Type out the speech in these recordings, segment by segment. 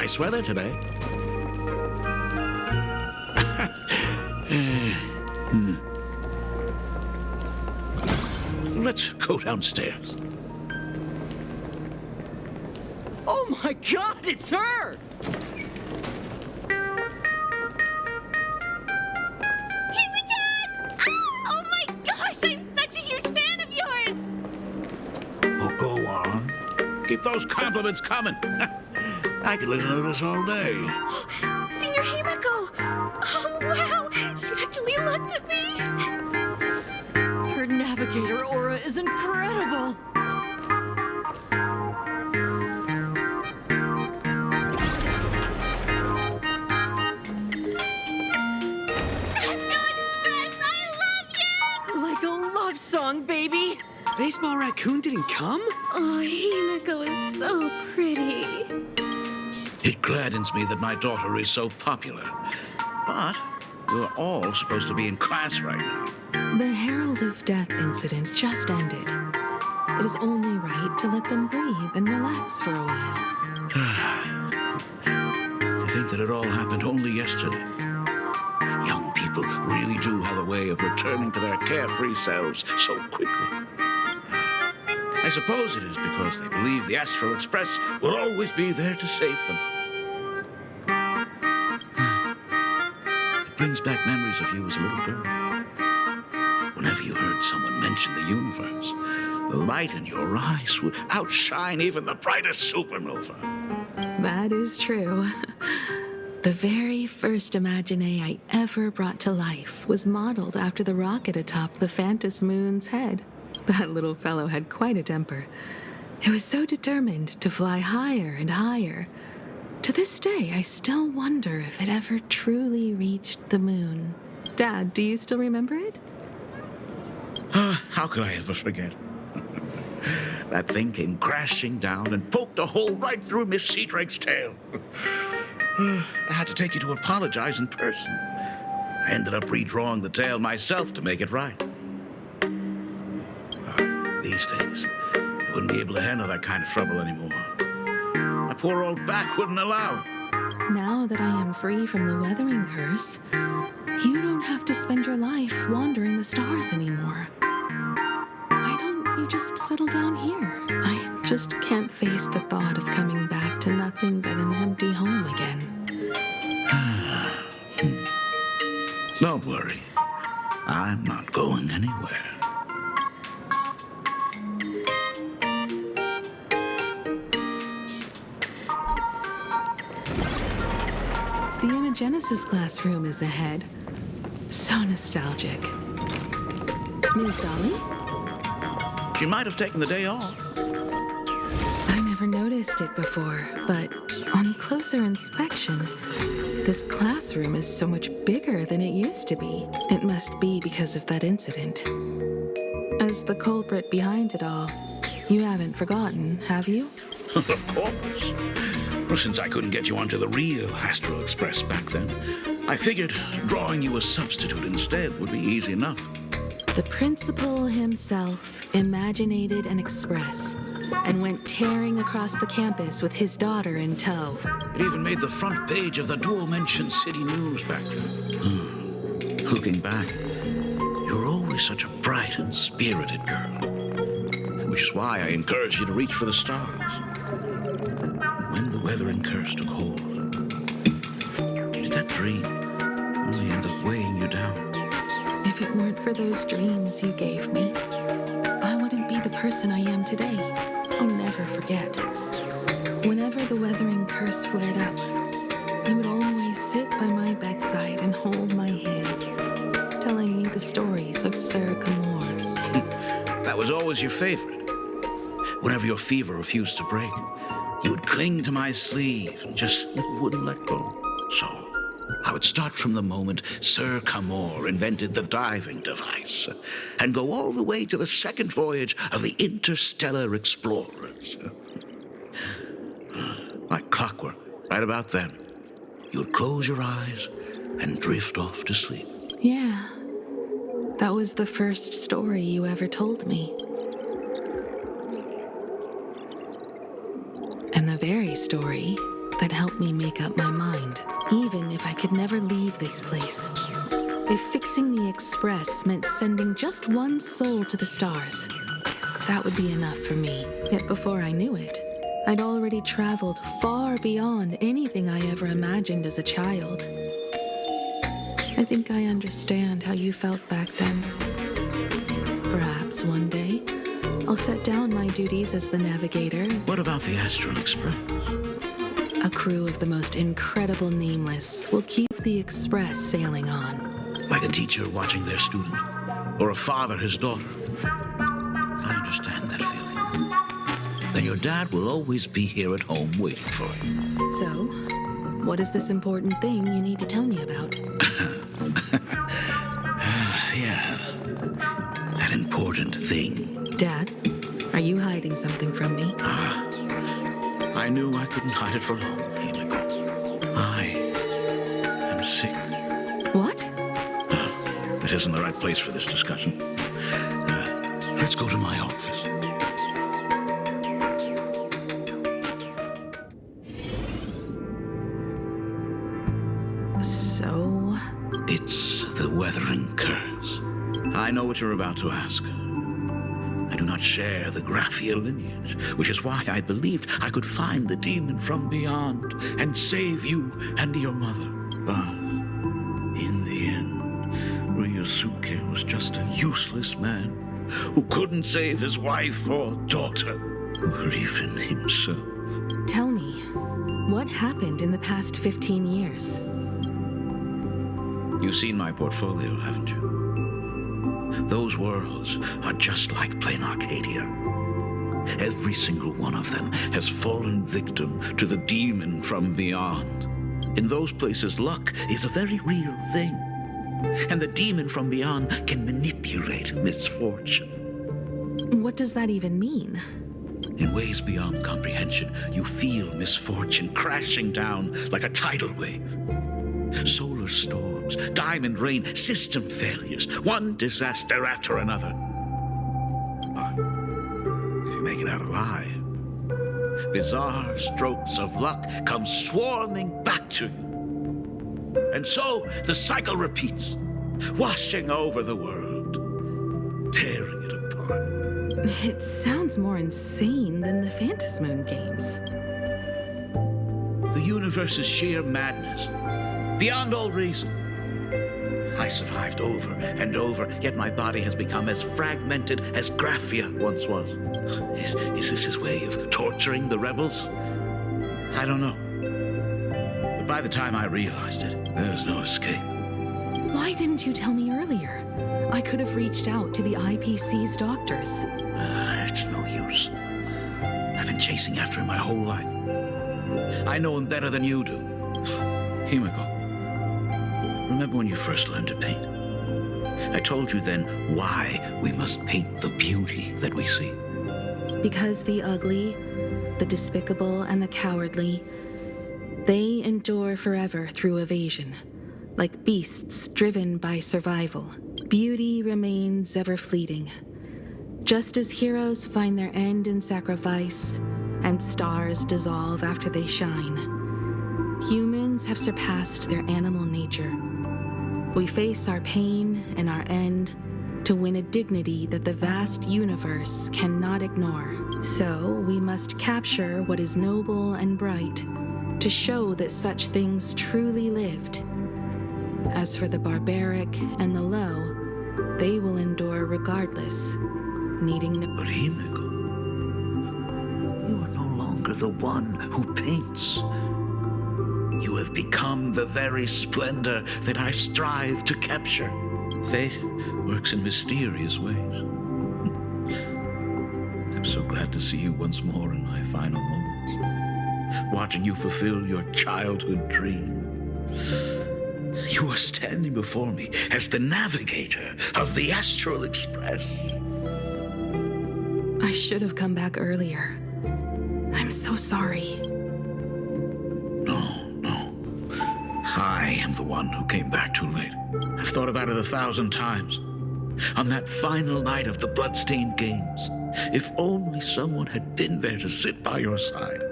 Nice weather today. Let's go downstairs. Oh my God, it's her! Oh my gosh, I'm such a huge fan of yours! Oh, go on. Keep those compliments coming. I could listen to this all day. Senior Himiko! Oh wow, she actually looked at me! Her navigator aura is incredible! Astro Express, I love you! Like a love song, baby! Baseball Raccoon didn't come? Oh, Himiko is so pretty. It gladdens me that my daughter is so popular. But you're all supposed to be in class right now. The Herald of Death incident just ended. It is only right to let them breathe and relax for a while. To think that it all happened only yesterday. Young people really do have a way of returning to their carefree selves so quickly. I suppose it is because they believe the Astral Express will always be there to save them. It brings back memories of you as a little girl. Whenever you heard someone mention the universe, the light in your eyes would outshine even the brightest supernova. That is true. The very first Imagine I ever brought to life was modeled after the rocket atop the Phantom Moon's head. That little fellow had quite a temper. It was so determined to fly higher and higher. To this day, I still wonder if it ever truly reached the moon. Dad, do you still remember it? How could I ever forget? That thing came crashing down and poked a hole right through Miss Seadrake's tail. I had to take you to apologize in person. I ended up redrawing the tail myself to make it right. These days, I wouldn't be able to handle that kind of trouble anymore. My poor old back wouldn't allow it. Now that I am free from the weathering curse, you don't have to spend your life wandering the stars anymore. Why don't you just settle down here? I just can't face the thought of coming back to nothing but an empty home again. Don't worry. I'm not going anywhere. The Imagenesis classroom is ahead. So nostalgic. Ms. Dolly? She might have taken the day off. I never noticed it before, but on closer inspection, this classroom is so much bigger than it used to be. It must be because of that incident. As the culprit behind it all, you haven't forgotten, have you? Of course. Well, since I couldn't get you onto the real Astral Express back then, I figured drawing you a substitute instead would be easy enough. The principal himself imaginated an express and went tearing across the campus with his daughter in tow. It even made the front page of the dual-mentioned city news back then. Looking back, you were always such a bright and spirited girl, which is why I encouraged you to reach for the stars. When the weathering curse took hold, did that dream only end up weighing you down? If it weren't for those dreams you gave me, I wouldn't be the person I am today. I'll never forget. Whenever the weathering curse flared up, you would always sit by my bedside and hold my hand, telling me the stories of Sir Camor. That was always your favorite. Whenever your fever refused to break, you would cling to my sleeve and just wouldn't let go. So I would start from the moment Sir Camor invented the diving device and go all the way to the second voyage of the interstellar explorers. Like clockwork, right about then, you would close your eyes and drift off to sleep. Yeah, that was the first story you ever told me. And the very story that helped me make up my mind, even if I could never leave this place. If fixing the Express meant sending just one soul to the stars, that would be enough for me. Yet before I knew it, I'd already traveled far beyond anything I ever imagined as a child. I think I understand how you felt back then. Perhaps one day, I'll set down my duties as the navigator. What about the Astral Express? A crew of the most incredible nameless will keep the Express sailing on. Like a teacher watching their student, or a father his daughter. I understand that feeling. Then your dad will always be here at home waiting for you. So, what is this important thing you need to tell me about? Yeah, that important thing. Dad, are you hiding something from me? I knew I couldn't hide it for long, Himiko. I am sick. What? This isn't the right place for this discussion. Let's go to my office. So? It's the Weathering Curse. I know what you're about to ask. I do not share the Graphia lineage, which is why I believed I could find the demon from beyond and save you and your mother. But in the end, Ryosuke was just a useless man who couldn't save his wife or daughter, or even himself. Tell me, what happened in the past 15 years? You've seen my portfolio, haven't you? Those worlds are just like Planarcadia. Every single one of them has fallen victim to the demon from beyond. In those places, luck is a very real thing. And the demon from beyond can manipulate misfortune. What does that even mean? In ways beyond comprehension, you feel misfortune crashing down like a tidal wave. Solar storms, diamond rain, system failures, one disaster after another. But if you make it out alive, bizarre strokes of luck come swarming back to you. And so the cycle repeats, washing over the world, tearing it apart. It sounds more insane than the Phantasmoon games. The universe is sheer madness, beyond all reason. I survived over and over, yet my body has become as fragmented as Graphia once was. Is this his way of torturing the rebels? I don't know. But by the time I realized it, there was no escape. Why didn't you tell me earlier? I could have reached out to the IPC's doctors. It's no use. I've been chasing after him my whole life. I know him better than you do. Himiko, remember when you first learned to paint? I told you then why we must paint the beauty that we see. Because the ugly, the despicable, and the cowardly, they endure forever through evasion, like beasts driven by survival. Beauty remains ever fleeting. Just as heroes find their end in sacrifice, and stars dissolve after they shine, humans have surpassed their animal nature. We face our pain and our end to win a dignity that the vast universe cannot ignore. So we must capture what is noble and bright to show that such things truly lived. As for the barbaric and the low, they will endure regardless, needing no— But Himiko, you are no longer the one who paints. You have become the very splendor that I strive to capture. Fate works in mysterious ways. I'm so glad to see you once more in my final moments, watching you fulfill your childhood dream. You are standing before me as the navigator of the Astral Express. I should have come back earlier. I'm so sorry. No. I am the one who came back too late. I've thought about it 1,000 times. On that final night of the Bloodstained Games, if only someone had been there to sit by your side.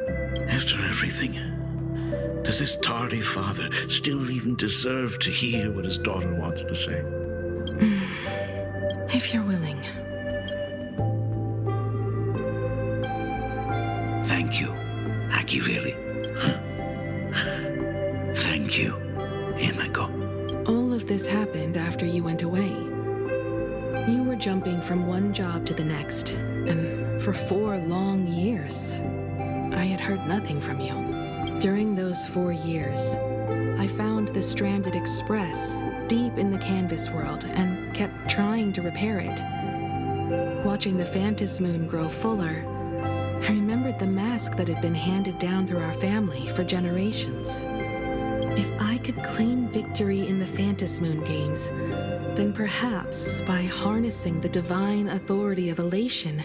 After everything, Does this tardy father still even deserve to hear what his daughter wants to say? If you're willing. Thank you, Akiveli. Thank you, Himiko. All of this happened after you went away. You were jumping from one job to the next, and for 4 long years, I had heard nothing from you. During those 4 years, I found the stranded express deep in the canvas world and kept trying to repair it. Watching the Phantom Moon grow fuller, I remembered the mask that had been handed down through our family for generations. If I could claim victory in the Phantom Moon games, then perhaps by harnessing the divine authority of elation,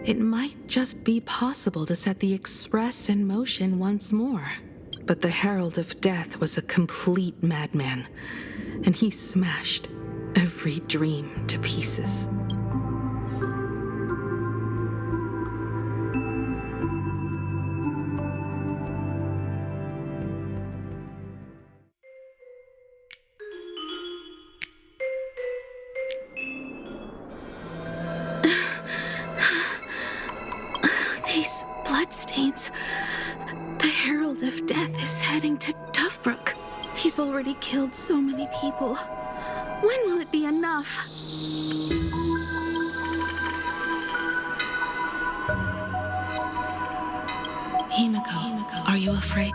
it might just be possible to set the Express in motion once more. But the Herald of Death was a complete madman, and he smashed every dream to pieces. These bloodstains. The Herald of Death is heading to Dovebrook. He's already killed so many people. When will it be enough? Himiko, are you afraid?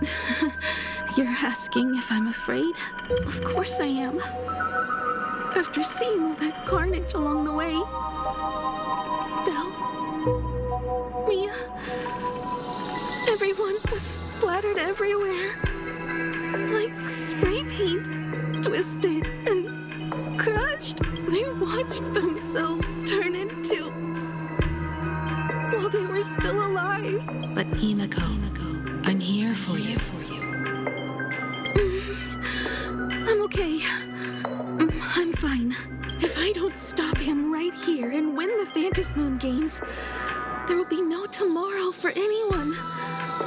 You're asking if I'm afraid? Of course I am. After seeing all that carnage along the way. Belle, Mia, everyone was splattered everywhere. Like spray paint, twisted and crushed. They watched themselves turn into... while they were still alive. But Himiko, I'm here for you. I'm okay. I'm fine. If I don't stop him right here and win the Phantom Moon games, there will be no tomorrow for anyone,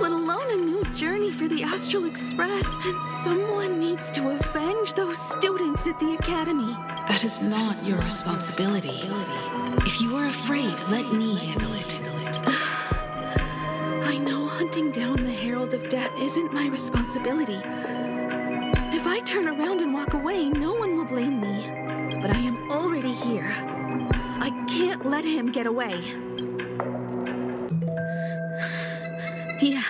let alone a new journey for the Astral Express. And someone needs to avenge those students at the Academy. That is not your responsibility. If you are afraid, let me handle it. I know hunting down the Herald of Death isn't my responsibility. If I turn around and walk away, no one will blame me. But I am already here. I can't let him get away. Yeah,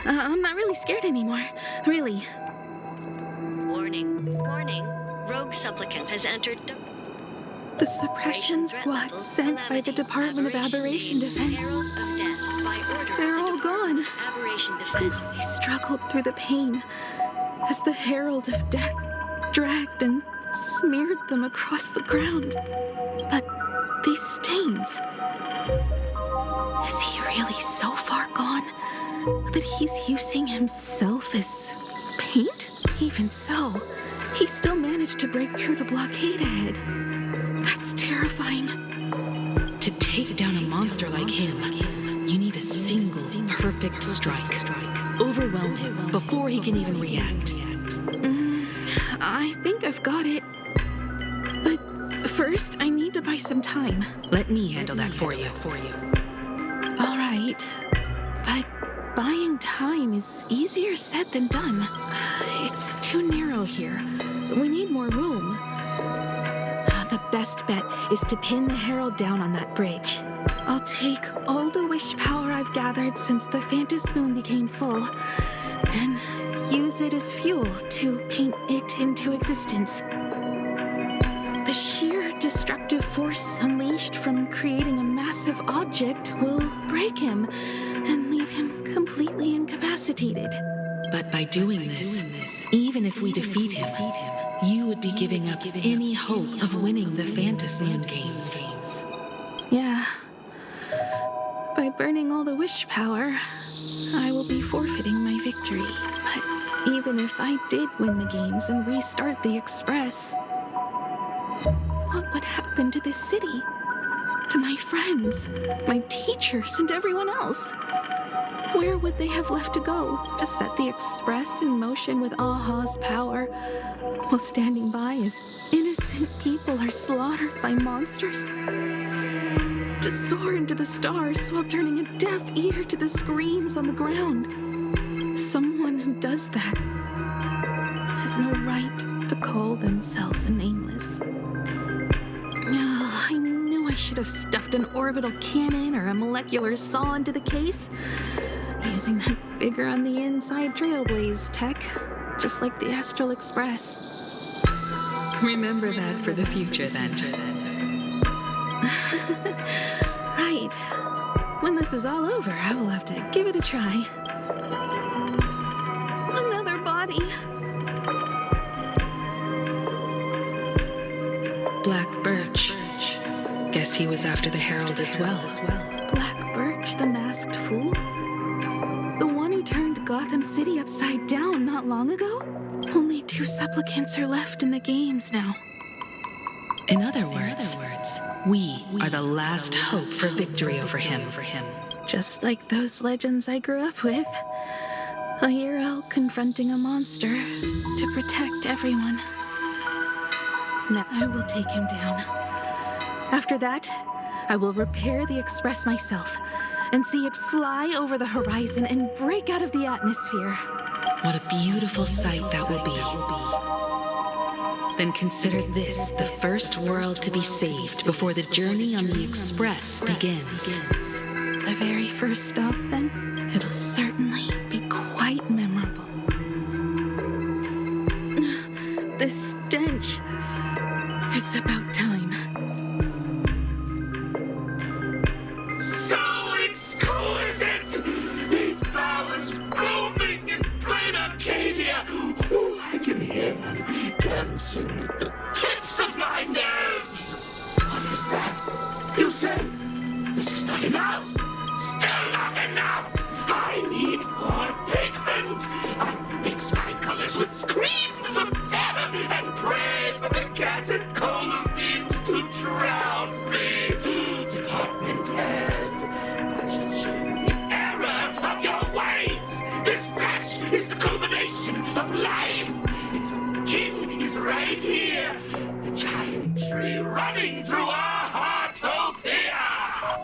I'm not really scared anymore, really. Warning. Rogue supplicant has entered The suppression squad sent by the Department of Aberration Defense. They're all gone. They struggled through the pain as the Herald of Death dragged and smeared them across the ground. But these stains... is he really so far gone that he's using himself as paint? Even so, he still managed to break through the blockade ahead. That's terrifying. To take down a monster like him, you need a single perfect strike. Overwhelm him before he can even react. I think I've got it. But first, I need to buy some time. Let me handle that for you. All right. But buying time is easier said than done. It's too narrow here. We need more room. The best bet is to pin the Herald down on that bridge. I'll take all the wish power I've gathered since the Phantom Moon became full and use it as fuel to paint it into existence. The sheer destructive force unleashed from creating a massive object will break him and leave him completely incapacitated. But by doing this, even if we defeat him, you would be giving up any hope of winning the Phantom Moon games. Yeah. By burning all the wish power, I will be forfeiting my victory. But even if I did win the games and restart the Express, what would happen to this city? To my friends, my teachers, and everyone else? Where would they have left to go to set the Express in motion with Aha's power, while standing by as innocent people are slaughtered by monsters? To soar into the stars while turning a deaf ear to the screams on the ground. Someone who does that has no right to call themselves a nameless. Oh, I knew I should have stuffed an orbital cannon or a molecular saw into the case, using that bigger on the inside Trailblaze tech, just like the Astral Express. Remember that for the future, then. Right. When this is all over, I will have to give it a try. Another body. Black Birch. Guess he was after the Herald as well. Black Birch, the masked fool? The one who turned Gotham City upside down not long ago? Only 2 supplicants are left in the games now. In other words, we are the last hope for victory over him. Just like those legends I grew up with. A hero confronting a monster to protect everyone. Now I will take him down. After that, I will repair the Express myself and see it fly over the horizon and break out of the atmosphere. What a beautiful sight that will be. Then consider this the first world to be saved before the journey on the Express begins. The very first stop, then? It'll certainly be quite memorable. The stench. It's about time. So exquisite! These flowers blooming in Planarcadia! Ooh, I can hear them dancing at the tips of my nerves! What is that? You say this is not enough! Still not enough! I need more pigment! I will mix my colors with screams of terror and pray for the catecholamines to drown me! Department head, I shall show you the error of your ways! This flesh is the culmination of life! Its own king is right here! The giant tree running through our heartopia!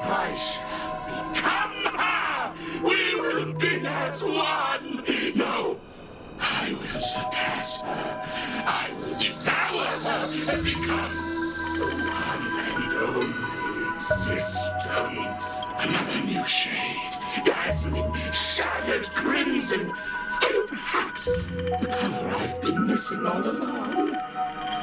I shall become her! We will be as one! No! I will surpass her. I will devour her and become the one and only existence. Another new shade, dazzling, shattered crimson. Are you perhaps the color I've been missing all along?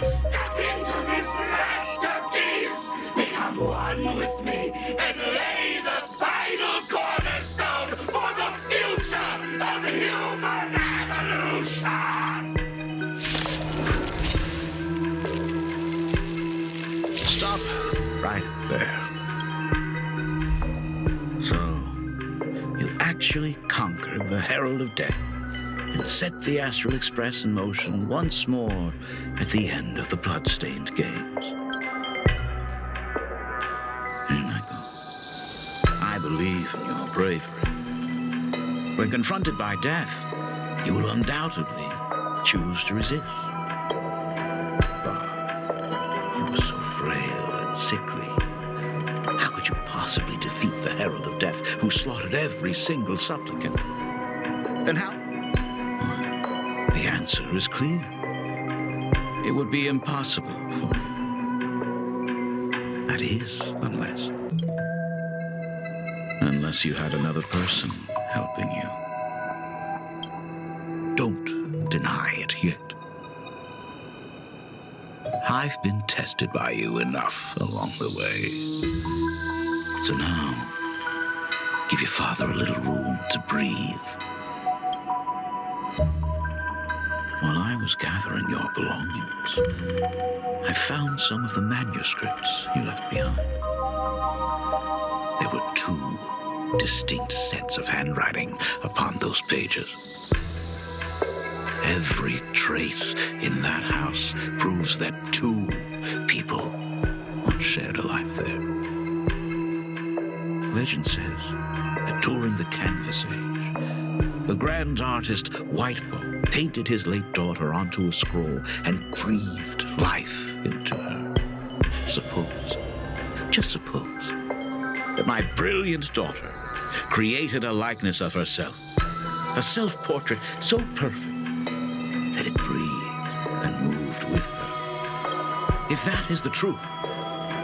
Step into this masterpiece, become one with me, and lay the final cornerstone for the future of human evolution! Stop right there. So, you actually conquered the Herald of Death and set the Astral Express in motion once more at the end of the blood-stained games. I believe in your bravery. When confronted by death, you will undoubtedly choose to resist. But you were so frail and sickly. How could you possibly defeat the Herald of Death, who slaughtered every single supplicant? Then how? Well, the answer is clear. It would be impossible for you. That is, unless you had another person helping you. Don't deny it yet. I've been tested by you enough along the way. So now, give your father a little room to breathe. While I was gathering your belongings, I found some of the manuscripts you left behind. There were 2 distinct sets of handwriting upon those pages. Every trace in that house proves that 2 people once shared a life there. Legend says that during the Canvas Age, the grand artist Whitebow painted his late daughter onto a scroll and breathed life into her. Suppose, just suppose, that my brilliant daughter created a likeness of herself, a self-portrait so perfect that it breathed and moved with her. If that is the truth,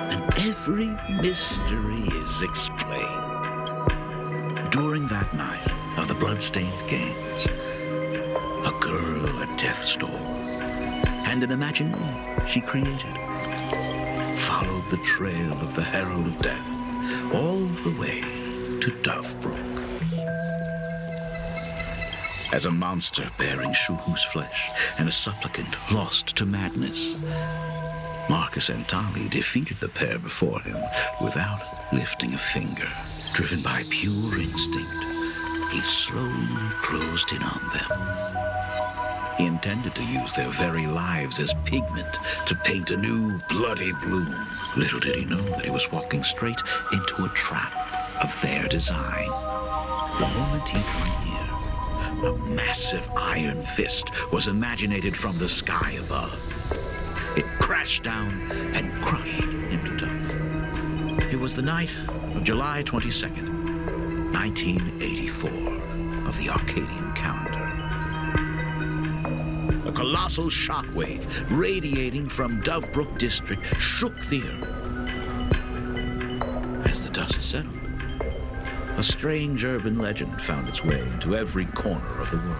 then every mystery is explained. During that night of the blood-stained games, a girl at death's door and an imaginary she created followed the trail of the Herald of Death all the way to Dovebrook. As a monster bearing Shuhu's flesh and a supplicant lost to madness, Marcus and Tali defeated the pair before him without lifting a finger. Driven by pure instinct, he slowly closed in on them. He intended to use their very lives as pigment to paint a new bloody bloom. Little did he know that he was walking straight into a trap of their design. The moment he drew near, a massive iron fist was imaginated from the sky above. It crashed down and crushed him to dust. It was the night of July 22nd, 1984, of the Arcadian calendar. A colossal shockwave radiating from Dovebrook district shook the earth. As the dust settled, a strange urban legend found its way into every corner of the world.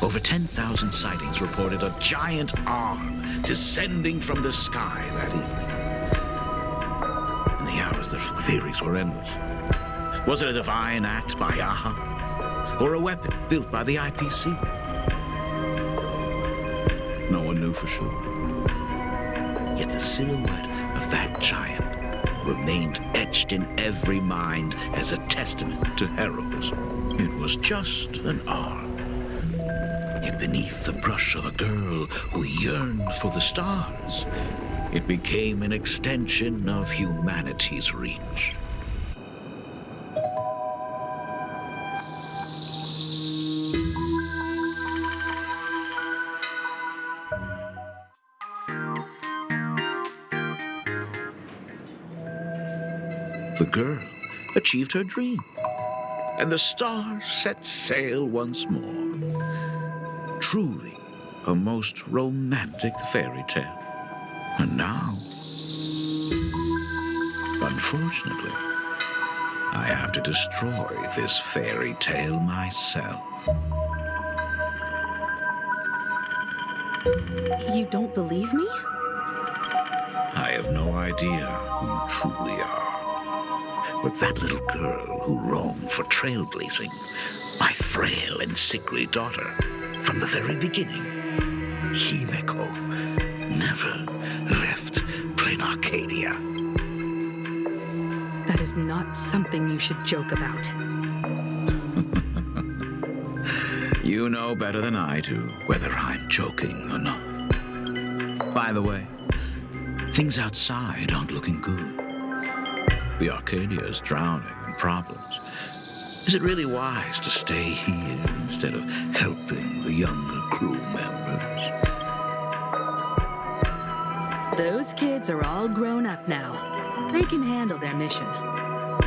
Over 10,000 sightings reported a giant arm descending from the sky that evening. In the hours, the theories were endless. Was it a divine act by Aha? Or a weapon built by the IPC? No one knew for sure. Yet the silhouette of that giant remained etched in every mind as a testament to heroism. It was just an arm. Yet beneath the brush of a girl who yearned for the stars, it became an extension of humanity's reach. The girl achieved her dream, and the stars set sail once more. Truly a most romantic fairy tale. And now, unfortunately, I have to destroy this fairy tale myself. You don't believe me? I have no idea who you truly are. But that little girl who longed for trailblazing, my frail and sickly daughter, from the very beginning, Himeko, never left Planarcadia. That is not something you should joke about. You know better than I do whether I'm joking or not. By the way, things outside aren't looking good. The Arcadia is drowning in problems. Is it really wise to stay here instead of helping the younger crew members? Those kids are all grown up now. They can handle their mission.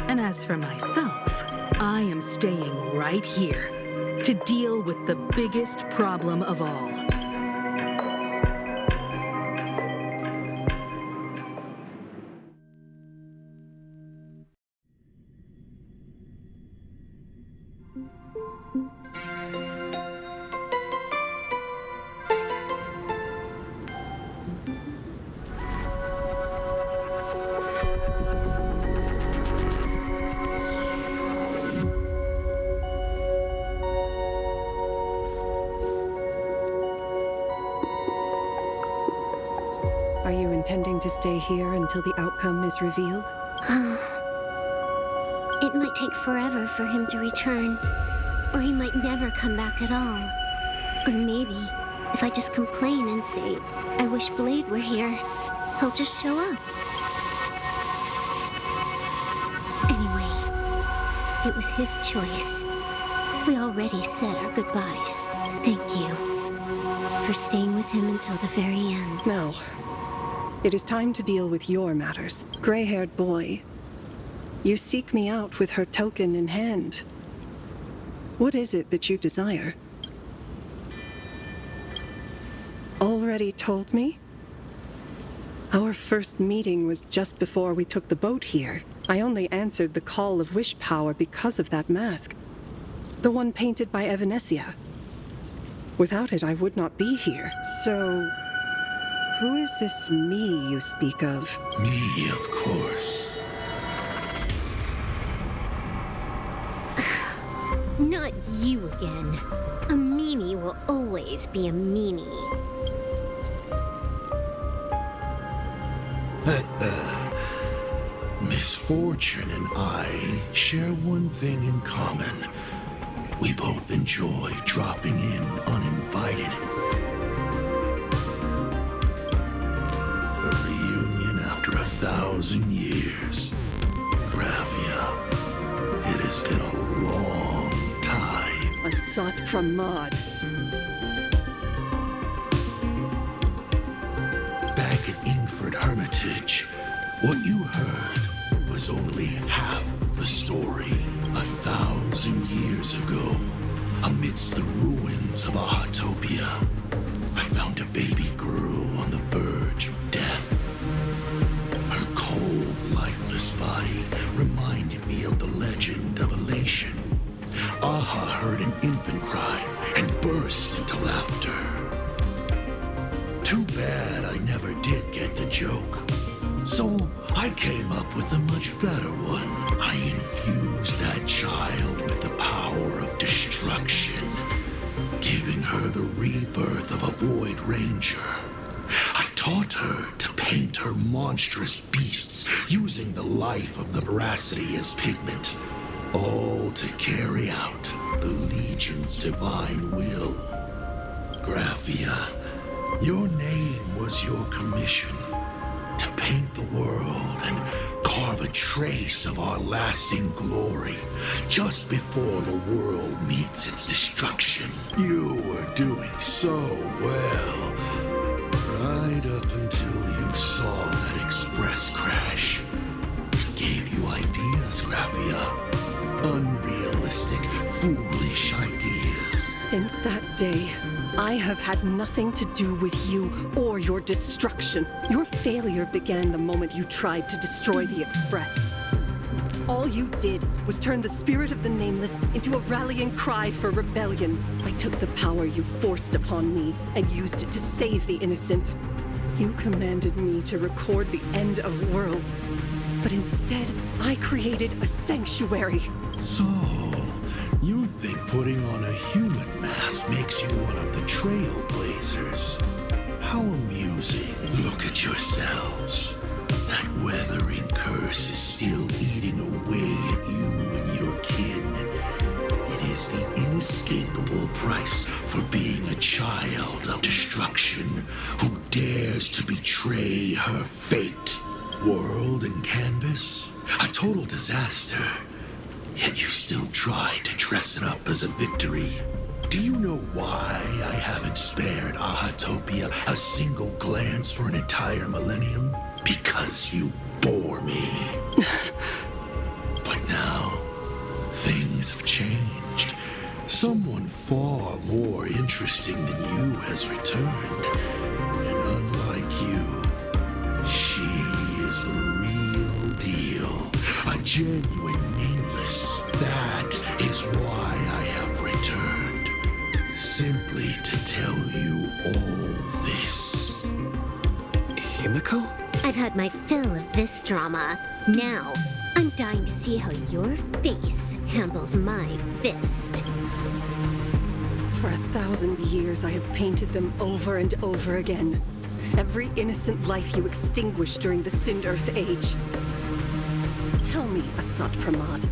And as for myself, I am staying right here to deal with the biggest problem of all. Are you intending to stay here until the outcome is revealed? It might take forever for him to return. Or he might never come back at all. Or maybe, if I just complain and say, I wish Blade were here, he'll just show up. Anyway, It was his choice. We already said our goodbyes. Thank you for staying with him until the very end. Now, it is time to deal with your matters. Gray-haired boy, you seek me out with her token in hand. What is it that you desire? Already told me? Our first meeting was just before we took the boat here. I only answered the call of wish power because of that mask. The one painted by Evanesia. Without it, I would not be here. So, who is this me you speak of? Me, of course. Not you again. A meanie will always be a meanie. Misfortune and I share one thing in common. We both enjoy dropping in uninvited. A reunion after 1,000 years. Gravia, it has been a long time. Asat Pramad. Back at Ingford Hermitage, what you heard was only half the story. 1,000 years ago, amidst the ruins of Ahatopia, I found a baby girl on the verge of death. Her cold, lifeless body reminded me of the legend of Elation. Aha heard an infant cry and burst into laughter. Too bad I never did get the joke. So I came up with a much better one. I infused that child with the power of destruction, giving her the rebirth of a Void Ranger. I taught her to paint her monstrous beasts using the life of the veracity as pigment, all to carry out the Legion's divine will. Graphia, your name was your commission. To paint the world and carve a trace of our lasting glory just before the world meets its destruction. You were doing so well. Right up until you saw that express crash. It gave you ideas, Graphia. Unrealistic, foolish ideas. Since that day, I have had nothing to do with you or your destruction. Your failure began the moment you tried to destroy the Express. All you did was turn the spirit of the Nameless into a rallying cry for rebellion. I took the power you forced upon me and used it to save the innocent. You commanded me to record the end of worlds, but instead, I created a sanctuary. So, you think putting on a human mask makes you one of the trailblazers? How amusing. Look at yourselves. That weathering curse is still eating away at you and your kin. It is the inescapable price for being a child of destruction who dares to betray her fate. World and canvas, a total disaster. Yet you still try to dress it up as a victory. Do you know why I haven't spared Ahatopia a single glance for an entire millennium? Because you bore me. But now, things have changed. Someone far more interesting than you has returned. And unlike you, she is the real deal. A genuine Nameless. That is why I have returned. Simply to tell you all this. Himiko? I've had my fill of this drama. Now, I'm dying to see how your face handles my fist. For 1,000 years, I have painted them over and over again. Every innocent life you extinguished during the Sind-Earth Age. Tell me, Asat Pramad,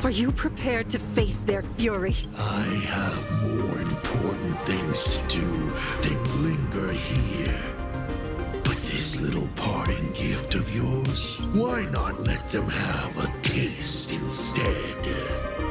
are you prepared to face their fury? I have more important things to do than linger here. But this little parting gift of yours? Why not let them have a taste instead?